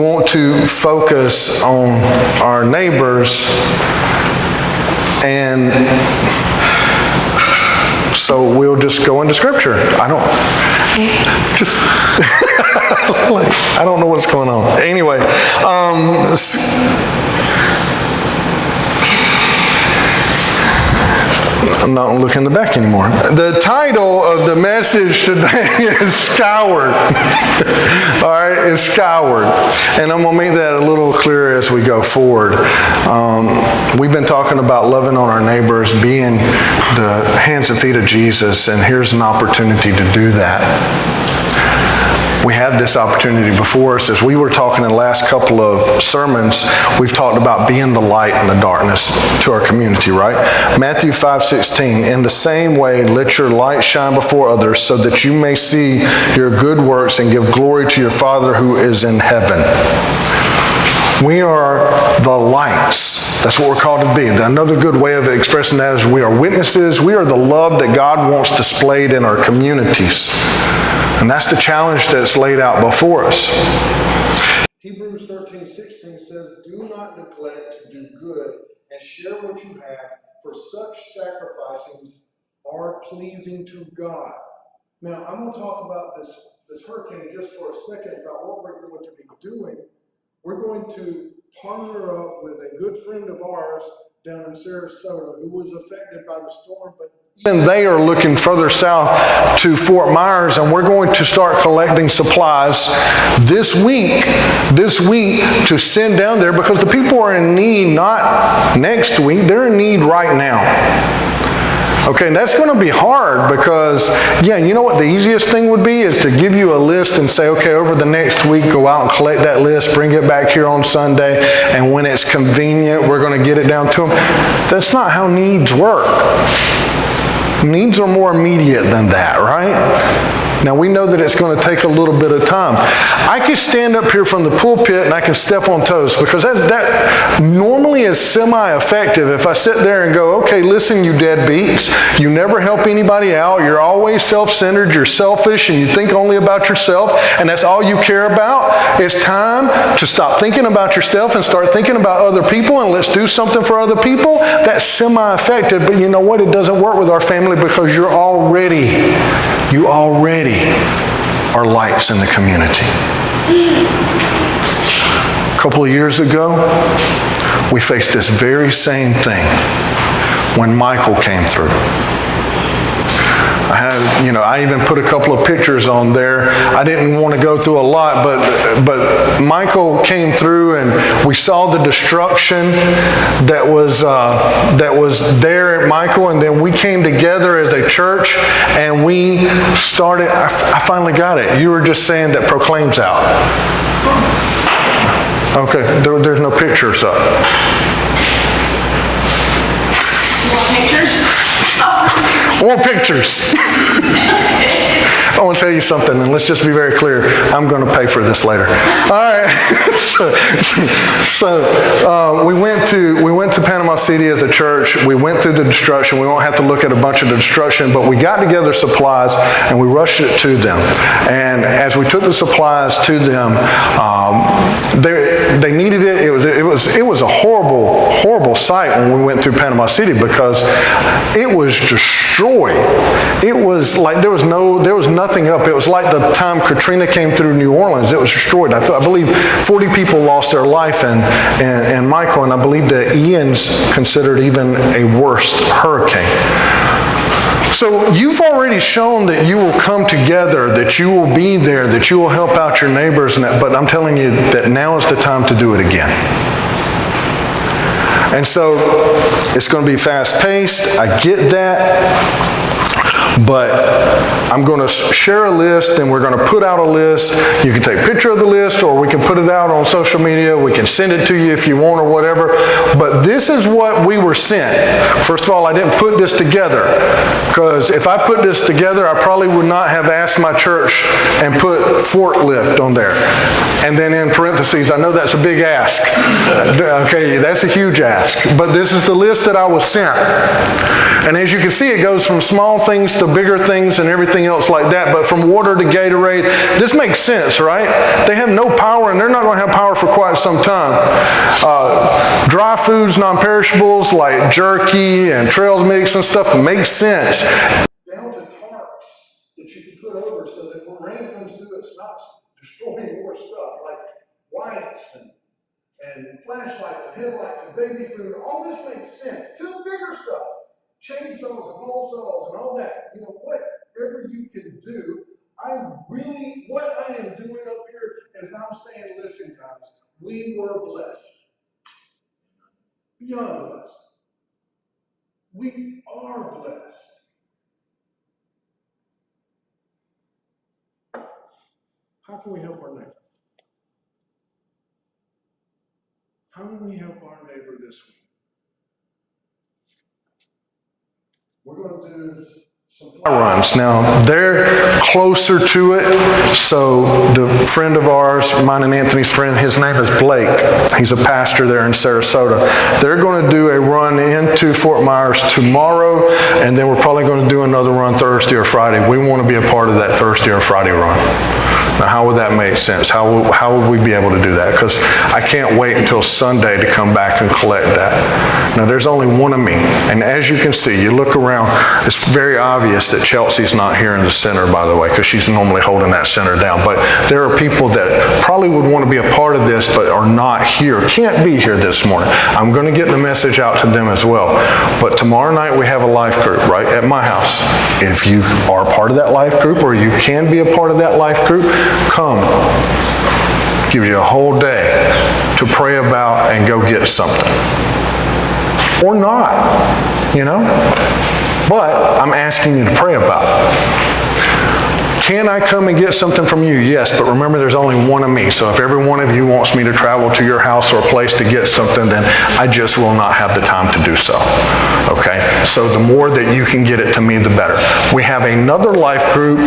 want to focus on our neighbors, and so we'll just go into Scripture. I don't know what's going on. Anyway, I'm not looking in the back anymore. The title of the message today is Skyward. All right, it's Skyward. And I'm going to make that a little clearer as we go forward. We've been talking about loving on our neighbors, being the hands and feet of Jesus, and here's an opportunity to do that. We have this opportunity before us. As we were talking in the last couple of sermons, we've talked about being the light in the darkness to our community, right? Matthew 5:16, in the same way, let your light shine before others so that you may see your good works and give glory to your Father who is in heaven. We are the lights. That's what we're called to be. Another good way of expressing that is we are witnesses. We are the love that God wants displayed in our communities. And that's the challenge that's laid out before us. Hebrews 13:16 says, do not neglect to do good and share what you have, for such sacrifices are pleasing to God. Now, I'm going to talk about this hurricane just for a second, about what we're going to be doing. We're going to partner up with a good friend of ours down in Sarasota who was affected by the storm, but even they are looking further south to Fort Myers, and we're going to start collecting supplies this week to send down there, because the people are in need not next week, they're in need right now. Okay, and that's going to be hard because, yeah, you know what the easiest thing would be is to give you a list and say, okay, over the next week, go out and collect that list, bring it back here on Sunday, and when it's convenient, we're going to get it down to them. That's not how needs work. Needs are more immediate than that, right? Now, we know that it's going to take a little bit of time. I can stand up here from the pulpit and I can step on toes, because that normally is semi-effective. If I sit there and go, okay, listen, you deadbeats, you never help anybody out, you're always self-centered, you're selfish, and you think only about yourself, and that's all you care about. It's time to stop thinking about yourself and start thinking about other people, and let's do something for other people. That's semi-effective, but you know what? It doesn't work with our family, because you already are lights in the community. A couple of years ago, we faced this very same thing when Michael came through. I even put a couple of pictures on there. I didn't want to go through a lot, but Michael came through, and we saw the destruction that was there at Michael, and then we came together as a church, and we started. I finally got it. You were just saying that Proclaim's out. Okay, there's no pictures up. I want pictures. I want to tell you something, and let's just be very clear. I'm going to pay for this later. All right. So we went to Panama City as a church. We went through the destruction. We won't have to look at a bunch of the destruction, but we got together supplies and we rushed it to them. And as we took the supplies to them, they needed it. It was a horrible sight when we went through Panama City, because it was destroyed. It was like there was nothing up. It was like the time Katrina came through New Orleans. It was destroyed. I believe 40 people lost their life in Michael, and I believe that Ian's considered even a worse hurricane. So you've already shown that you will come together, that you will be there, that you will help out your neighbors, but I'm telling you that now is the time to do it again. And so it's going to be fast-paced. I get that. But I'm going to share a list, and we're going to put out a list. You can take a picture of the list, or we can put it out on social media. We can send it to you if you want, or whatever. But this is what we were sent. First of all, I didn't put this together, because if I put this together, I probably would not have asked my church and put forklift on there. And then in parentheses, I know that's a big ask. Okay, that's a huge ask. But this is the list that I was sent. And as you can see, it goes from small things to the bigger things and everything else like that, but from water to Gatorade, this makes sense, right? They have no power, and they're not going to have power for quite some time. Dry foods, non-perishables like jerky and trails mix and stuff makes sense. Down to tarps that you can put over so that when rain comes through, it's not destroying more stuff like lights and flashlights and headlights and baby food. All this makes sense. To the bigger stuff, chainsaws and hole saws and all that. You know, whatever you can do. What I am doing up here is I'm saying, listen, guys, we were blessed. Beyond blessed. We are blessed. How can we help our neighbor? How can we help our neighbor this week? We're going to do some runs. Now, they're closer to it, so the friend of ours, mine and Anthony's friend, his name is Blake. He's a pastor there in Sarasota. They're going to do a run into Fort Myers tomorrow, and then we're probably going to do another run Thursday or Friday. We want to be a part of that Thursday or Friday run. Now, how would that make sense? How would we be able to do that? Because I can't wait until Sunday to come back and collect that. Now, there's only one of me, and as you can see, you look around, it's very obvious that Chelsea's not here in the center, by the way, because she's normally holding that center down. But there are people that probably would want to be a part of this, but are not here, can't be here this morning. I'm going to get the message out to them as well. But tomorrow night, we have a life group, right, at my house. If you are part of that life group, or you can be a part of that life group, come. Gives you a whole day to pray about and go get something. Or not, you know? But I'm asking you to pray about it. Can I come and get something from you? Yes, but remember there's only one of me. So if every one of you wants me to travel to your house or a place to get something, then I just will not have the time to do so. Okay? So the more that you can get it to me, the better. We have another life group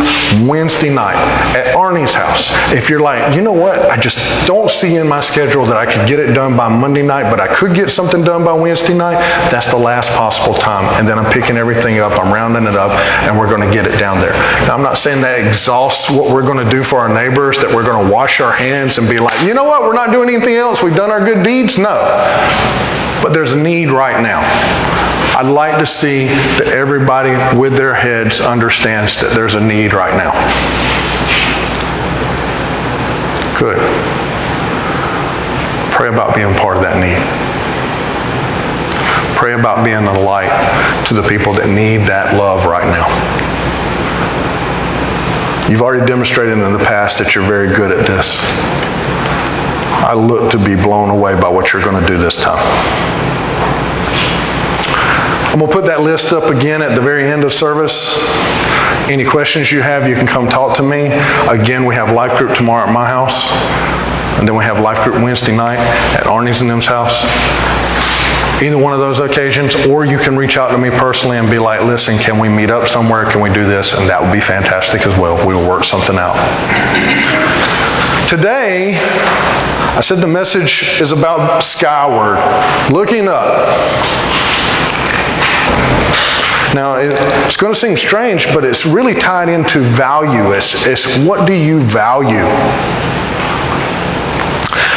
Wednesday night at Arnie's house. If you're like, you know what, I just don't see in my schedule that I could get it done by Monday night, but I could get something done by Wednesday night, that's the last possible time. And then I'm picking everything up, I'm rounding it up, and we're going to get it down there. Now, I'm not saying that exhausts what we're going to do for our neighbors, that we're going to wash our hands and be like, you know what, we're not doing anything else, we've done our good deeds. No. But there's a need right now. I'd like to see that everybody with their heads understands that there's a need right now. Good. Pray about being part of that need. Pray about being a light to the people that need that love right now. You've already demonstrated in the past that you're very good at this. I look to be blown away by what you're going to do this time. I'm going to put that list up again at the very end of service. Any questions you have, you can come talk to me. Again, we have life group tomorrow at my house. And then we have life group Wednesday night at Arnie's and them's house. Either one of those occasions, or you can reach out to me personally and be like, listen, can we meet up somewhere? Can we do this? And that would be fantastic as well. We will work something out. Today, I said the message is about Skyward, looking up. Now, it's going to seem strange, but it's really tied into value. It's what do you value?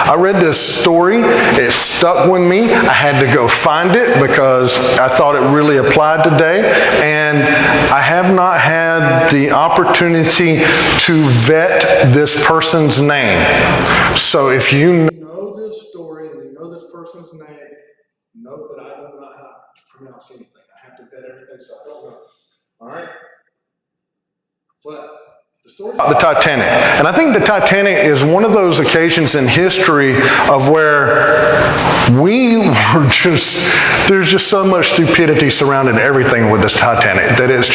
I read this story, it stuck with me. I had to go find it because I thought it really applied today. And I have not had the opportunity to vet this person's name. So if you know this story and you know this person's name, note that I don't know how to pronounce anything. I have to vet everything, so I don't know. All right? But the story about the Titanic. And I think the Titanic is one of those occasions in history of where there's just so much stupidity surrounding everything with this Titanic that it's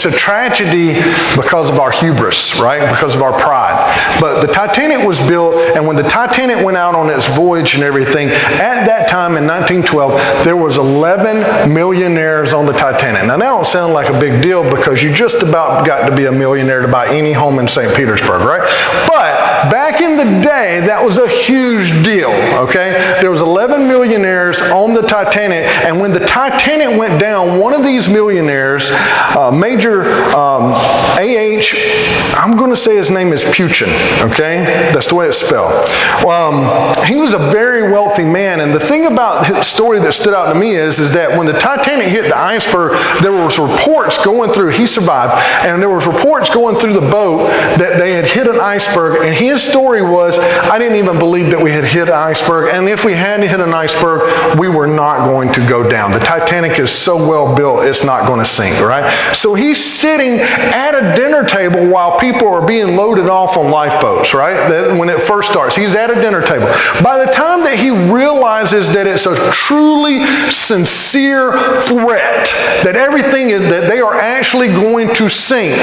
a tragedy because of our hubris, right? Because of our pride. But the Titanic was built, and when the Titanic went out on its voyage and everything, at that time in 1912, there was 11 millionaires on the Titanic. Now that don't sound like a big deal because you just about about got to be a millionaire to buy any home in St. Petersburg, right? But back in the day, that was a huge deal, okay? There was 11 millionaires on the Titanic, and when the Titanic went down, one of these millionaires, Major A.H., I'm going to say his name is Puchin, okay? That's the way it's spelled. He was a very wealthy man, and the thing about the story that stood out to me is that when the Titanic hit the iceberg, there was reports going through, he survived, and there was reports going through the boat that they had hit an iceberg, and his story was, I didn't even believe that we had hit an iceberg, and if we had hit an iceberg, we were not going to go down. The Titanic is so well built, it's not going to sink, right? So he's sitting at a dinner table while people are being loaded off on lifeboats, right? When it first starts, he's at a dinner table. By the time that he realizes that it's a truly sincere threat, that everything is, that they are actually going to sink,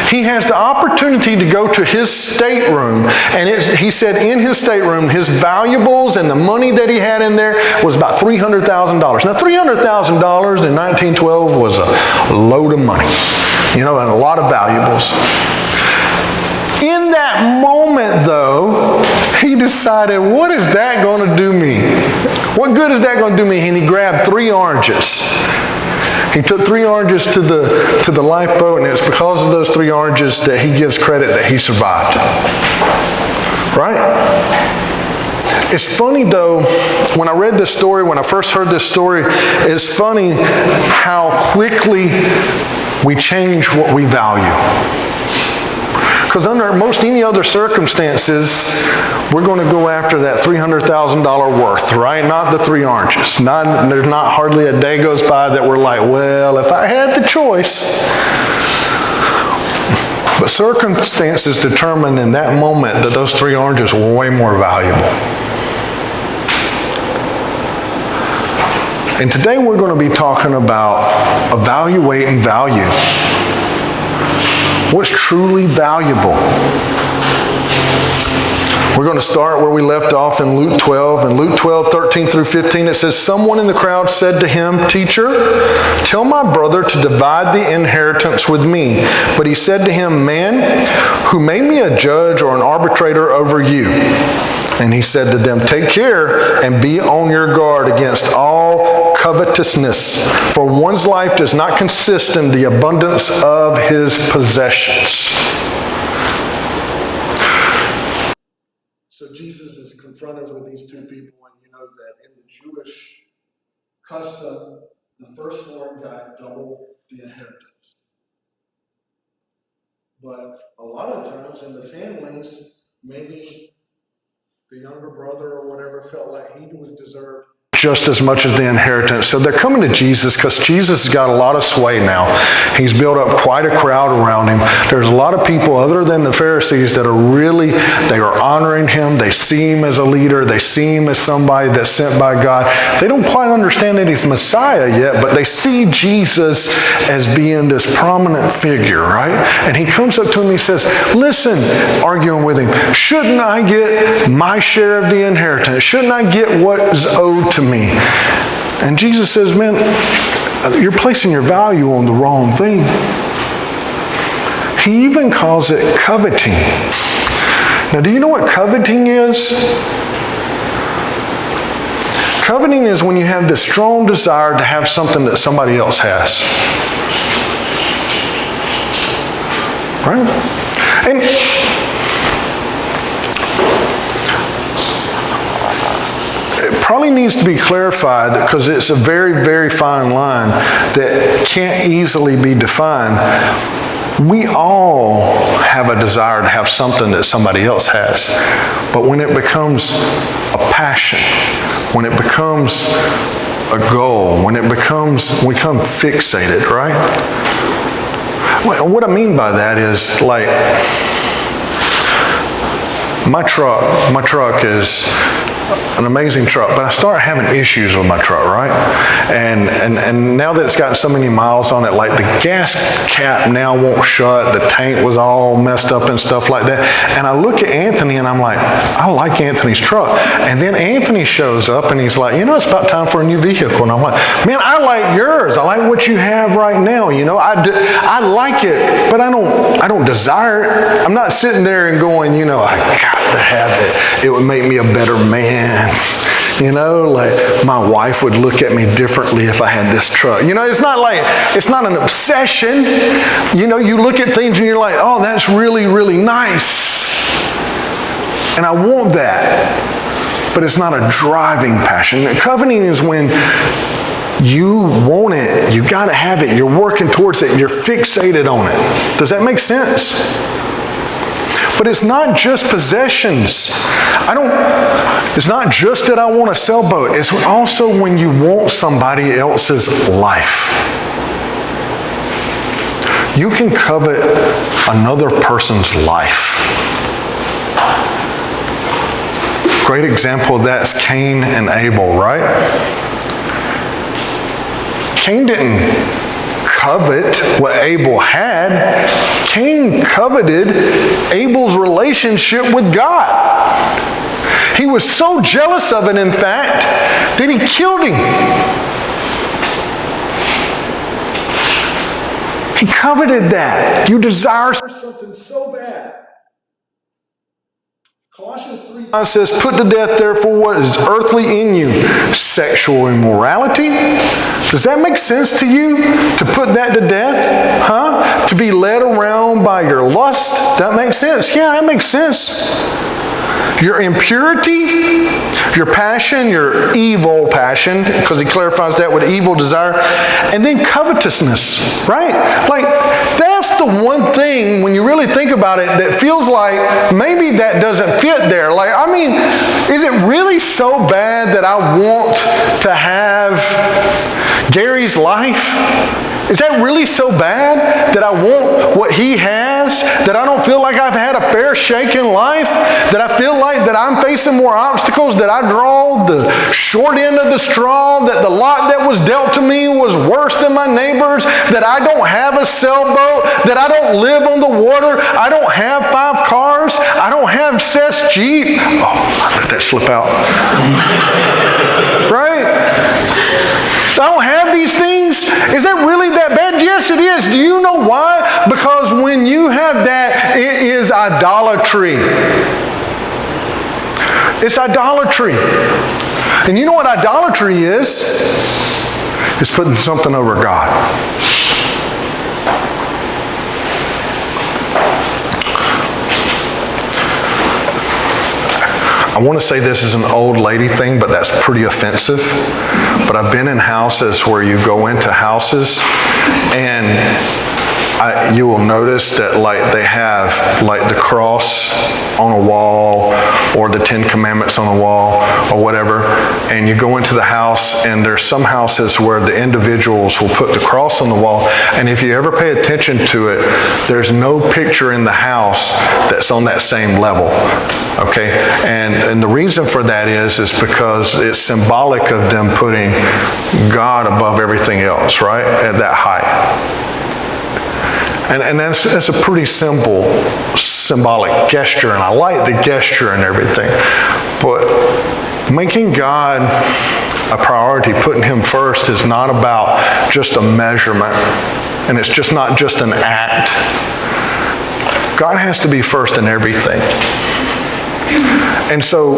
he has the opportunity to go to his stateroom, and he said in his stateroom, his valuables and the money that he had in there was about $300,000. Now, $300,000 in 1912 was a load of money, you know, and a lot of valuables. In that moment, though, he decided, what is that going to do me? What good is that going to do me? And he grabbed 3 oranges. He took 3 oranges to the lifeboat, and it's because of those 3 oranges that he gives credit that he survived. Right? It's funny, though, when I read this story, when I first heard this story, it's funny how quickly we change what we value. Because under most any other circumstances, we're going to go after that $300,000 worth, right? Not the 3 oranges. There's not hardly a day goes by that we're like, well, if I had the choice. But circumstances determined in that moment that those 3 oranges were way more valuable. And today we're going to be talking about evaluating value. What's truly valuable? We're going to start where we left off in Luke 12. In Luke 12, 13 through 15, it says, someone in the crowd said to him, Teacher, tell my brother to divide the inheritance with me. But he said to him, Man, who made me a judge or an arbitrator over you? And he said to them, Take care and be on your guard against all covetousness, for one's life does not consist in the abundance of his possessions. So Jesus is confronted with these 2 people, and you know that in the Jewish custom, the firstborn got double the inheritance. But a lot of times in the families, maybe the younger brother or whatever felt like he was deserved just as much as the inheritance. So they're coming to Jesus because Jesus has got a lot of sway now. He's built up quite a crowd around him. There's a lot of people other than the Pharisees that they are honoring him. They see him as a leader. They see him as somebody that's sent by God. They don't quite understand that he's Messiah yet, but they see Jesus as being this prominent figure, right? And he comes up to him and he says, listen, arguing with him, shouldn't I get my share of the inheritance? Shouldn't I get what is owed to me? And Jesus says, man, you're placing your value on the wrong thing. He even calls it coveting. Now, do you know what coveting is? Coveting is when you have this strong desire to have something that somebody else has. Right? And probably needs to be clarified because it's a very, very fine line that can't easily be defined. We all have a desire to have something that somebody else has. But when it becomes a passion, when it becomes a goal, when we become fixated, right? What I mean by that is like my truck is an amazing truck, but I started having issues with my truck, right? And now that it's gotten so many miles on it, like the gas cap now won't shut, the tank was all messed up and stuff like that. And I look at Anthony and I'm like, I like Anthony's truck. And then Anthony shows up and he's like, it's about time for a new vehicle. And I'm like, man, I like yours. I like what you have right now. I like it, but I don't desire it. I'm not sitting there and going, I got to have it. It would make me a better man. Like my wife would look at me differently if I had this truck. It's not an obsession. You look at things and you're like, oh, that's really, really nice. And I want that. But it's not a driving passion. Coveting is when you want it. You got to have it. You're working towards it. You're fixated on it. Does that make sense? But it's not just possessions. It's not just that I want a sailboat. It's also when you want somebody else's life. You can covet another person's life. Great example of that is Cain and Abel, right? Cain didn't covet what Abel had. Cain coveted Abel's relationship with God. He was so jealous of it, in fact, that he killed him. He coveted that. You desire something so bad. Colossians 3:9 says, put to death therefore what is earthly in you, sexual immorality. Does that make sense to you? To put that to death? Huh? To be led around by your lust? That makes sense? Yeah, that makes sense. Your impurity, your passion, your evil passion, because he clarifies that with evil desire, and then covetousness, right? Like, that's the one thing, when you really think about it, that feels like maybe that doesn't fit there. Like, is it really so bad that I want to have Gary's life? Is that really so bad that I want what he has? That I don't feel like I've had a fair shake in life? That I feel like that I'm facing more obstacles? That I draw the short end of the straw? That the lot that was dealt to me was worse than my neighbor's? That I don't have a sailboat? That I don't live on the water? I don't have 5 cars? I don't have Seth's Jeep? Oh, I let that slip out. Right? I don't have these things? Is that really that bad? Yes, it is. Do you know why? Because when you have that, it is idolatry. It's idolatry. And you know what idolatry is? It's putting something over God. I want to say this is an old lady thing, but that's pretty offensive. But I've been in houses where you go into houses and you will notice that they have the cross on a wall or the 10 Commandments on a wall or whatever, and you go into the house and there's some houses where the individuals will put the cross on the wall, and if you ever pay attention to it, there's no picture in the house that's on that same level. Okay? And the reason for that is because it's symbolic of them putting God above everything else, right? At that height. And that's a pretty simple, symbolic gesture, and I like the gesture and everything. But making God a priority, putting Him first, is not about just a measurement, and it's just not just an act. God has to be first in everything. And so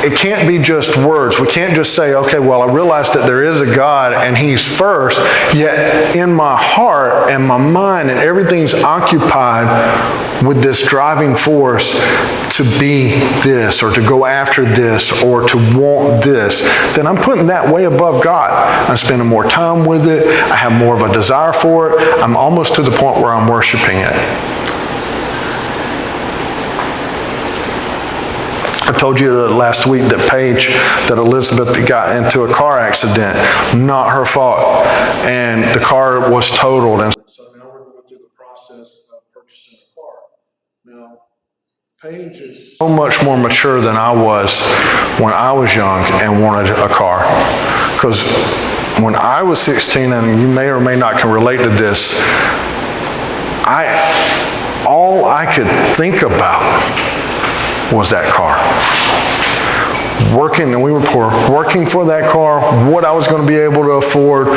it can't be just words. We can't just say, okay, well, I realize that there is a God and He's first, yet in my heart and my mind and everything's occupied with this driving force to be this or to go after this or to want this, then I'm putting that way above God. I'm spending more time with it. I have more of a desire for it. I'm almost to the point where I'm worshiping it. I told you last week that Elizabeth got into a car accident, not her fault, and the car was totaled. And so now we're going through the process of purchasing a car. Now, Paige is so much more mature than I was when I was young and wanted a car. Because when I was 16, and you may or may not can relate to this, all I could think about was that car. Working, and we were poor, working for that car, what I was going to be able to afford,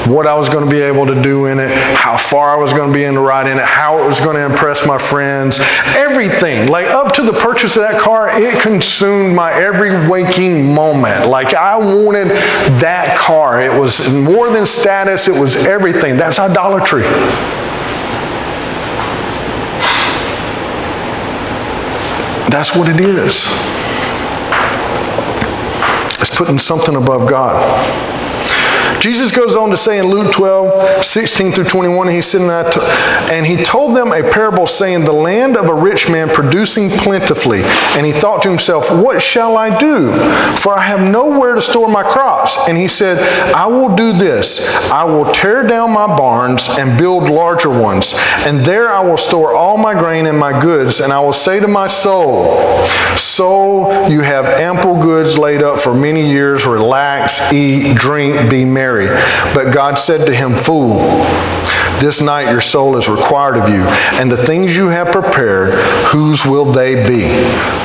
what I was going to be able to do in it, how far I was going to be able to ride in it, how it was going to impress my friends, everything. Like up to the purchase of that car, it consumed my every waking moment. Like I wanted that car. It was more than status, it was everything. That's idolatry. That's what it is. It's putting something above God. Jesus goes on to say in Luke 12, 16 through 21, he's sitting there, and he told them a parable saying, the land of a rich man producing plentifully. And he thought to himself, what shall I do? For I have nowhere to store my crops. And he said, I will do this. I will tear down my barns and build larger ones. And there I will store all my grain and my goods. And I will say to my soul, soul, you have ample goods laid up for many years. Relax, eat, drink, be merry. But God said to him, fool, this night your soul is required of you, and the things you have prepared, whose will they be?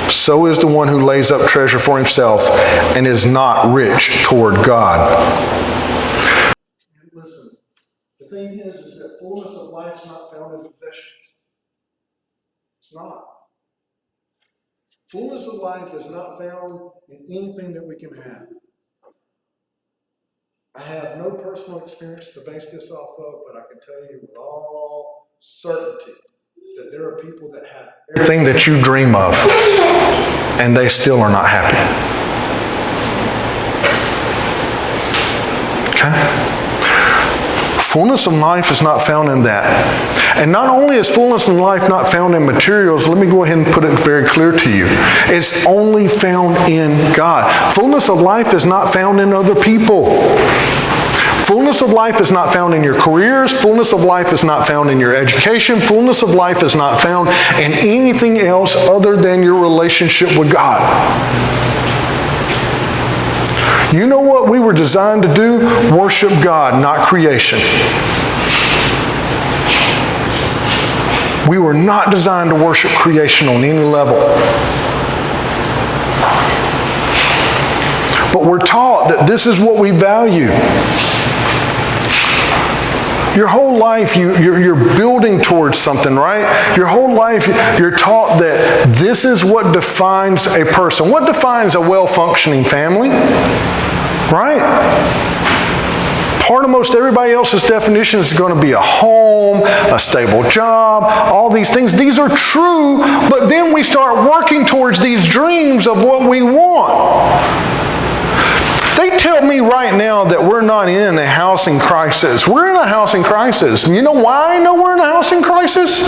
So is the one who lays up treasure for himself and is not rich toward God. Listen, the thing is that fullness of life is not found in possessions. It's not. Fullness of life is not found in anything that we can have. I have no personal experience to base this off of, but I can tell you with all certainty that there are people that have everything that you dream of, and they still are not happy. Okay? Fullness of life is not found in that. And not only is fullness of life not found in materials, let me go ahead and put it very clear to you. It's only found in God. Fullness of life is not found in other people. Fullness of life is not found in your careers. Fullness of life is not found in your education. Fullness of life is not found in anything else other than your relationship with God. You know what we were designed to do? Worship God, not creation. We were not designed to worship creation on any level. But we're taught that this is what we value. Your whole life, you're building towards something, right? Your whole life, you're taught that this is what defines a person. What defines a well-functioning family? Right? Part of most everybody else's definition is going to be a home, a stable job, all these things. These are true, but then we start working towards these dreams of what we want. They tell me right now that we're not in a housing crisis. We're in a housing crisis. And you know why I know we're in a housing crisis?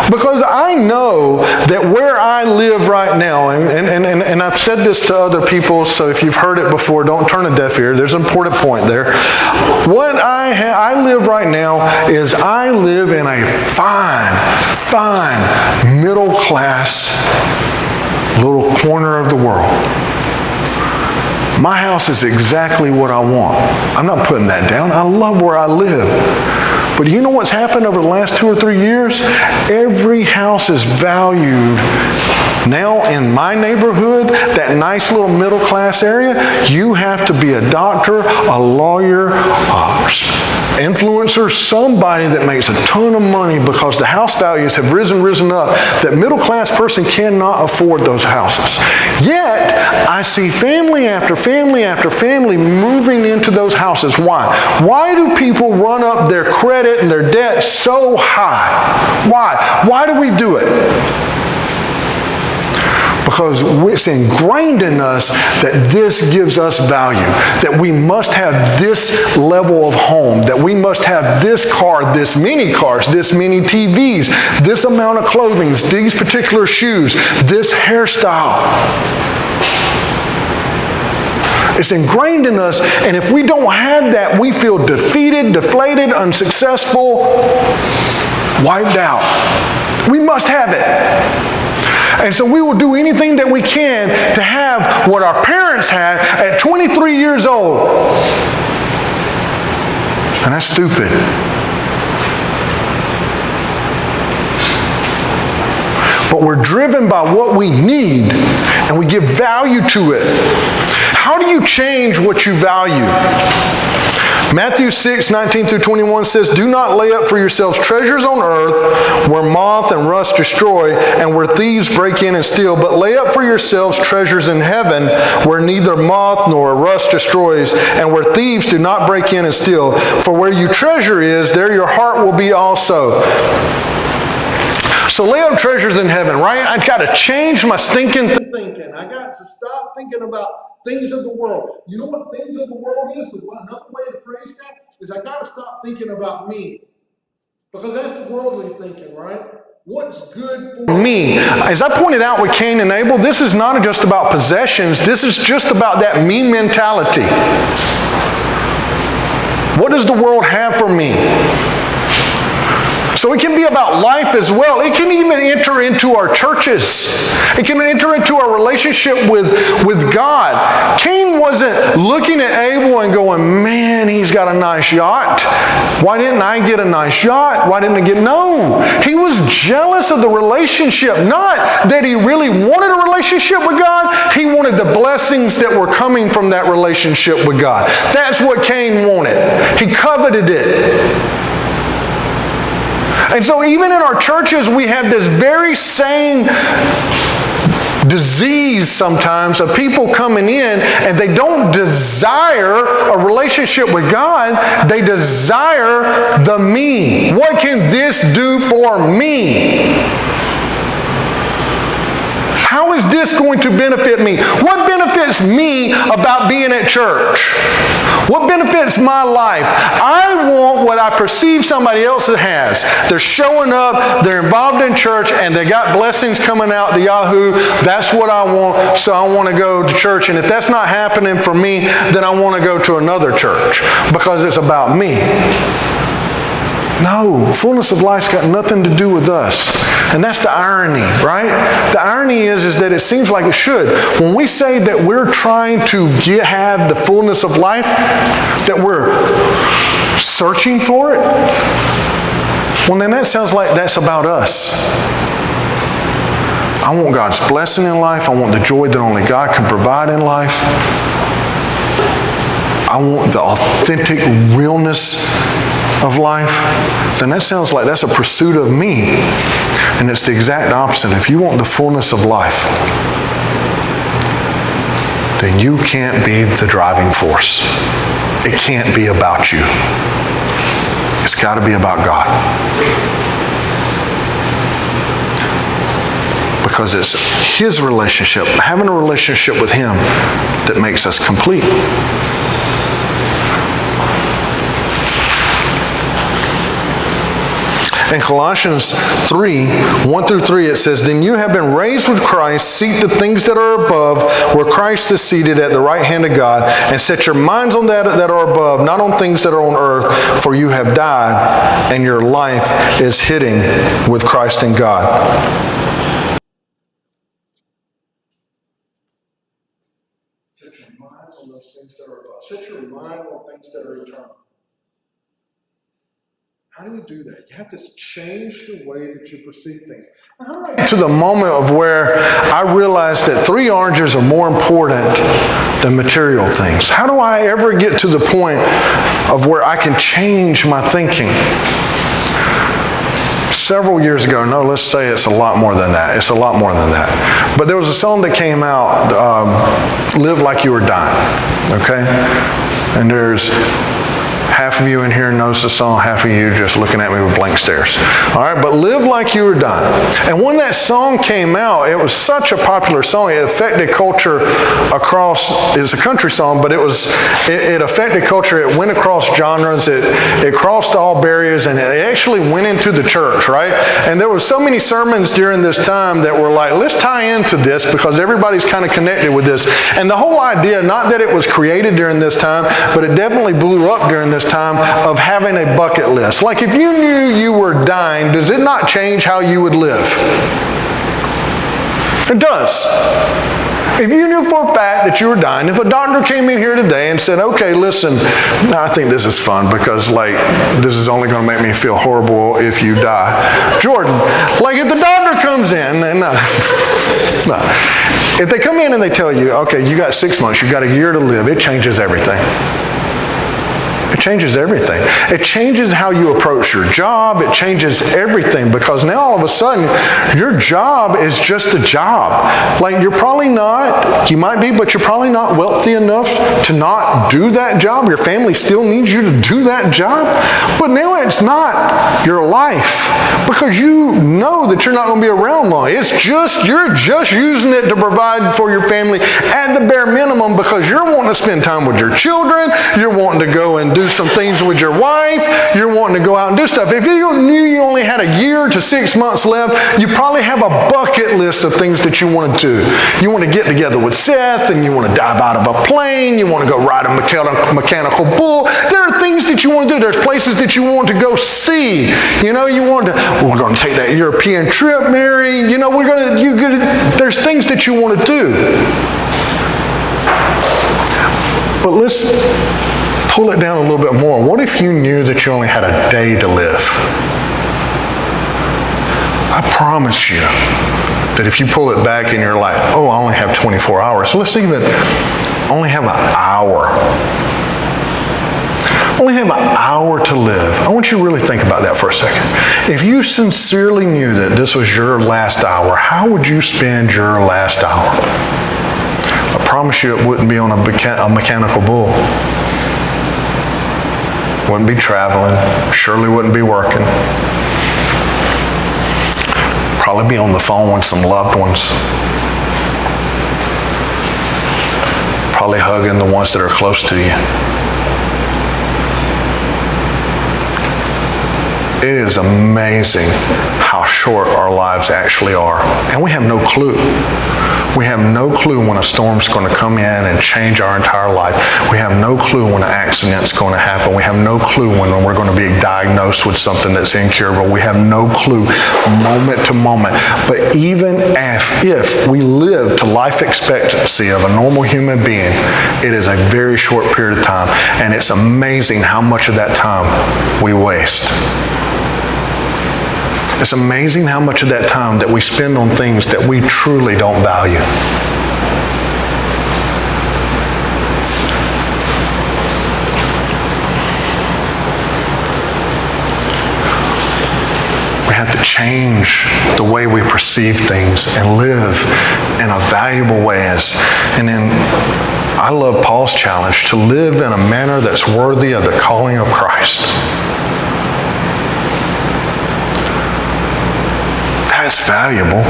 Because I know that where I live right now, and I've said this to other people, so if you've heard it before, don't turn a deaf ear. There's an important point there. What I live right now is I live in a fine, middle class little corner of the world. My house is exactly what I want. I'm not putting that down. I love where I live. But you know what's happened over the last 2 or 3 years? Every house is valued. Now in my neighborhood, that nice little middle class area, you have to be a doctor, a lawyer, influencer, somebody that makes a ton of money because the house values have risen up. That middle class person cannot afford those houses. Yet, I see family after family after family moving into those houses. Why? Why do people run up their credit and their debt so high? Why? Why do we do it? Because it's ingrained in us that this gives us value, that we must have this level of home, that we must have this car, this many cars, this many TVs, this amount of clothing, these particular shoes, this hairstyle. It's ingrained in us, and if we don't have that, we feel defeated, deflated, unsuccessful, wiped out. We must have it. And so we will do anything that we can to have what our parents had at 23 years old. And that's stupid. But we're driven by what we need, and we give value to it. How do you change what you value? Matthew 6, 19 through 21 says, "Do not lay up for yourselves treasures on earth, where moth and rust destroy, and where thieves break in and steal. But lay up for yourselves treasures in heaven, where neither moth nor rust destroys, and where thieves do not break in and steal. For where your treasure is, there your heart will be also." So lay up treasures in heaven, right? I've got to change my thinking. I got to stop thinking about things of the world. You know what things of the world is? Another way to phrase that is I got to stop thinking about me. Because that's the worldly thinking, right? What's good for me? As I pointed out with Cain and Abel, this is not just about possessions. This is just about that me mentality. What does the world have for me? So it can be about life as well. It can even enter into our churches. It can enter into our relationship with God. Cain wasn't looking at Abel and going, man, he's got a nice yacht. Why didn't I get a nice yacht? Why didn't I get... No. He was jealous of the relationship. Not that he really wanted a relationship with God. He wanted the blessings that were coming from that relationship with God. That's what Cain wanted. He coveted it. And so even in our churches, we have this very same disease sometimes of people coming in and they don't desire a relationship with God. They desire the me. What can this do for me? How is this going to benefit me? What benefits me about being at church? What benefits my life? I want what I perceive somebody else has. They're showing up, they're involved in church, and they got blessings coming out the Yahoo. That's what I want, so I want to go to church. And if that's not happening for me, then I want to go to another church because it's about me. No, fullness of life's got nothing to do with us. And that's the irony, right? The irony is that it seems like it should. When we say that we're trying to have the fullness of life, that we're searching for it, well, then that sounds like that's about us. I want God's blessing in life. I want the joy that only God can provide in life. I want the authentic realness of life. Then that sounds like that's a pursuit of me. And it's the exact opposite. If you want the fullness of life, then you can't be the driving force. It can't be about you. It's got to be about God. Because it's His relationship, having a relationship with Him, that makes us complete. In Colossians 3, 1 through 3, it says, "Then you have been raised with Christ, seek the things that are above, where Christ is seated at the right hand of God, and set your minds on that are above, not on things that are on earth, for you have died, and your life is hidden with Christ in God." Set your minds on those things that are above. Set your mind on things that are eternal. How do you do that? You have to change the way that you perceive things. To the moment of where I realized that 3 oranges are more important than material things. How do I ever get to the point of where I can change my thinking? Several years ago, no, let's say it's a lot more than that. It's a lot more than that. But there was a song that came out, Live Like You Were Dying, okay? And there's half of you in here knows the song, half of you just looking at me with blank stares. All right, but Live Like You Were Dying. And when that song came out, it was such a popular song. It affected culture across, it's a country song, but it affected culture. It went across genres. It crossed all barriers, and it actually went into the church, right? And there were so many sermons during this time that were like, let's tie into this because everybody's kind of connected with this. And the whole idea, not that it was created during this time, but it definitely blew up during this time of having a bucket list. Like if you knew you were dying, does it not change how you would live? It does. If you knew for a fact that you were dying, if a doctor came in here today and said, okay, listen, I think this is fun because, this is only going to make me feel horrible if you die. Jordan, if the doctor comes in, and if they come in and they tell you, okay, you got 6 months, you got a year to live, it changes everything. It changes everything. It changes how you approach your job. It changes everything because now all of a sudden your job is just a job. You're probably not, you might be, but you're probably not wealthy enough to not do that job. Your family still needs you to do that job. But now it's not your life because you know that you're not going to be around long. You're just using it to provide for your family at the bare minimum because you're wanting to spend time with your children. You're wanting to go and do some things with your wife. You're wanting to go out and do stuff. If you knew you only had a year to 6 months left, you probably have a bucket list of things that you want to do. You want to get together with Seth, and you want to dive out of a plane. You want to go ride a mechanical bull. There are things that you want to do. There's places that you want to go see. We're going to take that European trip, Mary. There's things that you want to do. But let's pull it down a little bit more. What if you knew that you only had a day to live? I promise you that if you pull it back and you're like, oh, I only have 24 hours. So let's even only have an hour. Only have an hour to live. I want you to really think about that for a second. If you sincerely knew that this was your last hour, how would you spend your last hour? I promise you it wouldn't be on a mechanical bull. Wouldn't be traveling. Surely wouldn't be working. Probably be on the phone with some loved ones. Probably hugging the ones that are close to you. It is amazing how short our lives actually are. And we have no clue. We have no clue when a storm's going to come in and change our entire life. We have no clue when an accident's going to happen. We have no clue when we're going to be diagnosed with something that's incurable. We have no clue moment to moment. But even if we live to life expectancy of a normal human being, it is a very short period of time. And it's amazing how much of that time we waste. It's amazing how much of that time that we spend on things that we truly don't value. We have to change the way we perceive things and live in a valuable way. I love Paul's challenge to live in a manner that's worthy of the calling of Christ. That's valuable.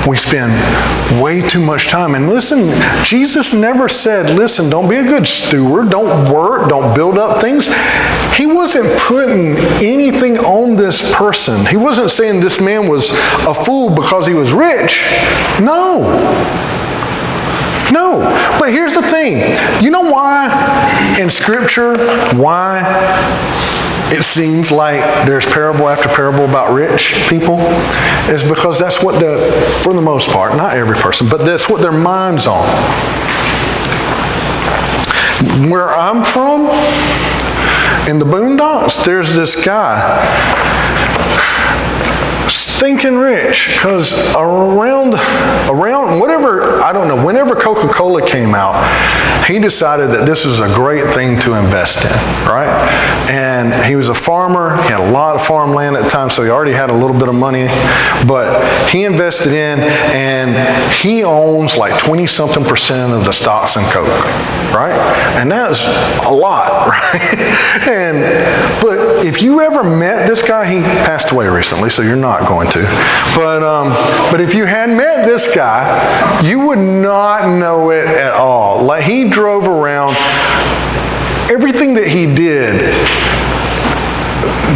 We spend way too much time. And listen, Jesus never said, listen, don't be a good steward, don't work, don't build up things. He wasn't putting anything on this person. He wasn't saying this man was a fool because he was rich. No. But here's the thing. You know why in Scripture, it seems like there's parable after parable about rich people? Is because that's what for the most part, not every person, but that's what their mind's on. Where I'm from, in the boondocks, there's this guy, stinking rich, because around whatever, I don't know, whenever Coca-Cola came out, he decided that this was a great thing to invest in, right? And he was a farmer. He had a lot of farmland at the time, so he already had a little bit of money. But he invested in, and he owns like 20-something% of the stocks in Coke, right? And that's a lot, right? But if you ever met this guy, he passed away recently, so you're not going to. But if you had met this guy, you would not know it at all. Like, he drove around, everything that he did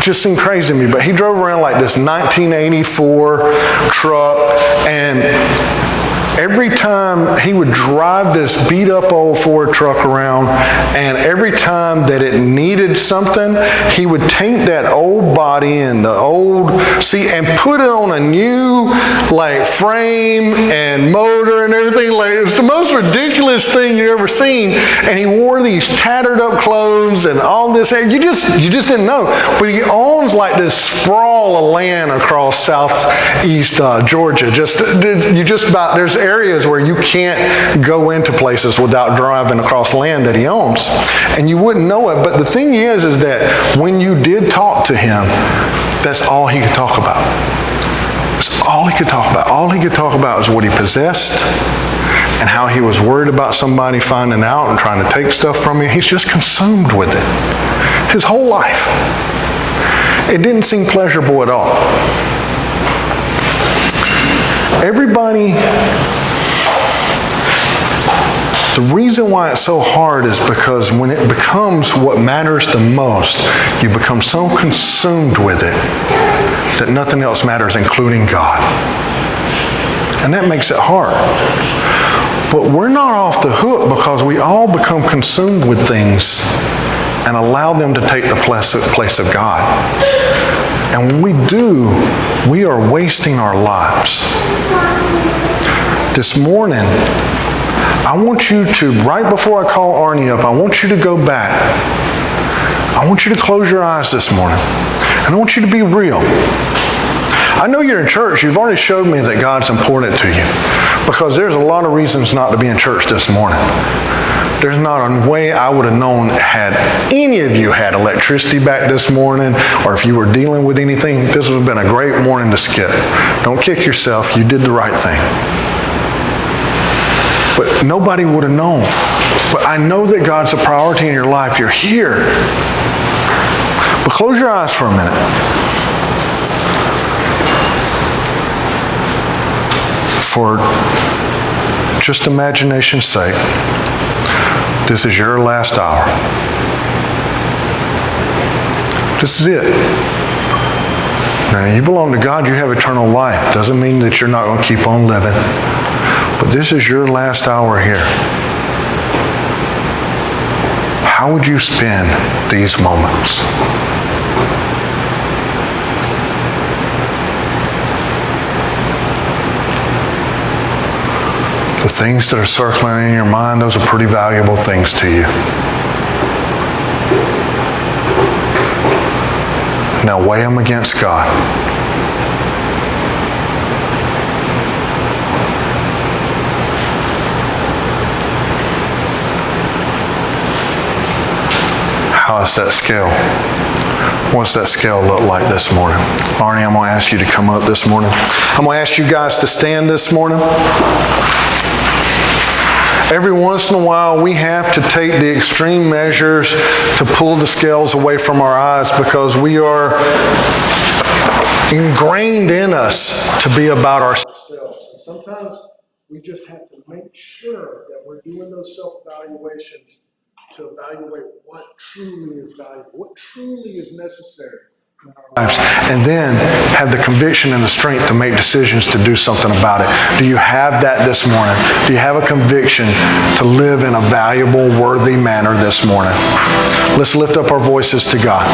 just seemed crazy to me, but he drove around like this 1984 truck, and every time he would drive this beat up old Ford truck around, and every time that it needed something, he would take that old body and the old seat and put it on a new like frame and motor and everything. Like, it was the most ridiculous thing you ever seen. And he wore these tattered up clothes and all this. You just didn't know. But he owns like this sprawl of land across southeast Georgia. There's areas where you can't go into places without driving across land that he owns. And you wouldn't know it. But the thing is that when you did talk to him, that's all he could talk about. That's all he could talk about. All he could talk about was what he possessed and how he was worried about somebody finding out and trying to take stuff from you. He's just consumed with it. His whole life. It didn't seem pleasurable at all. Everybody, the reason why it's so hard is because when it becomes what matters the most, you become so consumed with it that nothing else matters, including God. And that makes it hard. But we're not off the hook because we all become consumed with things and allow them to take the place of God. And when we do, we are wasting our lives. This morning, I want you to, right before I call Arnie up, I want you to go back. I want you to close your eyes this morning. And I want you to be real. I know you're in church. You've already showed me that God's important to you. Because there's a lot of reasons not to be in church this morning. There's not a way I would have known had any of you had electricity back this morning, or if you were dealing with anything, this would have been a great morning to skip. Don't kick yourself. You did the right thing. But nobody would have known. But I know that God's a priority in your life. You're here. But close your eyes for a minute. For just imagination's sake, this is your last hour. This is it. Now, you belong to God, you have eternal life. Doesn't mean that you're not going to keep on living. But this is your last hour here. How would you spend these moments? The things that are circling in your mind, those are pretty valuable things to you. Now weigh them against God. How is that scale? What's that scale look like this morning? Arnie, I'm going to ask you to come up this morning. I'm going to ask you guys to stand this morning. Every once in a while, we have to take the extreme measures to pull the scales away from our eyes because we are ingrained in us to be about ourselves. And sometimes we just have to make sure that we're doing those self-evaluations to evaluate what truly is valuable, what truly is necessary in our lives, and then have the conviction and the strength to make decisions to do something about it. Do you have that this morning? Do you have a conviction to live in a valuable, worthy manner this morning? Let's lift up our voices to God.